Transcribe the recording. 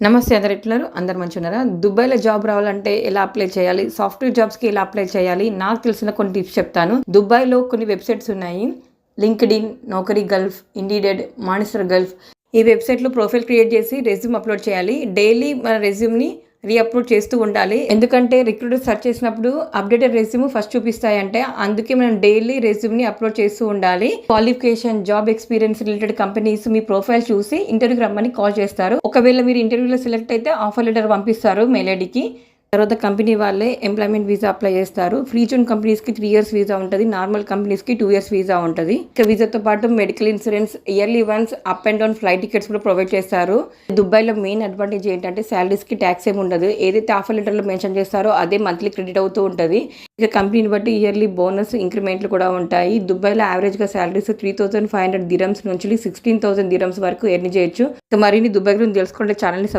నమస్తే అందరు ఎట్లున్నారు? అందరు మంచిగున్నారా? దుబాయ్‌లో జాబ్ రావాలంటే ఎలా అప్లై చేయాలి? సాఫ్ట్‌వేర్ జాబ్స్‌కి ఎలా అప్లై చేయాలి? నాకు తెలిసిన కొన్ని టిప్స్ చెప్తాను. దుబాయ్‌లో కొన్ని వెబ్‌సైట్స్ ఉన్నాయి. LinkedIn, Naukri Gulf, Indeed, Monster Gulf. ఈ వెబ్‌సైట్‌లో ప్రొఫైల్ క్రియేట్ చేసి రెజ్యూమ్ అప్లోడ్ చేయాలి. డైలీ మన రెజ్యూమ్‌ని రీఅప్లోడ్ చేస్తూ ఉండాలి. ఎందుకంటే రిక్రూటర్ సెర్చ్ చేసినప్పుడు అప్డేటెడ్ రెజ్యూమ్ ఫస్ట్ చూపిస్తాయంటే అందుకే మనం డైలీ రెజ్యూమ్‌ని అప్లోడ్ చేస్తూ ఉండాలి. Qualification, job experience related companies మీ ప్రొఫైల్ చూసి ఇంటర్వ్యూకి రమ్మని కాల్ చేస్తారు. ఒకవేళ మీరు ఇంటర్వ్యూలో సెలెక్ట్ అయితే ఆఫర్ లెటర్ పంపిస్తారు మెయిల్ ఐడికి. తర్వాత కంపెనీ వాళ్ళే ఎంప్లాయ్మెంట్ వీసా అప్లై చేస్తారు. ఫ్రీ జోన్ కంపెనీస్కి 3 years వీసా ఉంటుంది. నార్మల్ కంపెనీస్కి 2 years వీసా ఉంటుంది. ఇక వీసాతో పాటు medical insurance, yearly once up and down flight tickets కూడా ప్రొవైడ్ చేస్తారు. దుబాయ్లో మెయిన్ అడ్వాంటేజ్ ఏంటంటే శాలరీస్కి ట్యాక్స్ ఏమి ఉండదు. ఏదైతే ఆఫర్ లెటర్లో మెన్షన్ చేస్తారో అదే మంత్లీ క్రెడిట్ అవుతూ ఉంటుంది. ఇక కంపెనీని బట్టి ఇయర్లీ బోనస్, ఇంక్రిమెంట్లు కూడా ఉంటాయి. దుబాయ్లో యావరేజ్గా శాలరీస్ 3,500 dirhams నుంచి 16,000 dirhams వరకు ఎర్న్ చేయొచ్చు. ఇక మరిన్ని దుబాయ్ గురించి తెలుసుకుంటే ఛానల్ని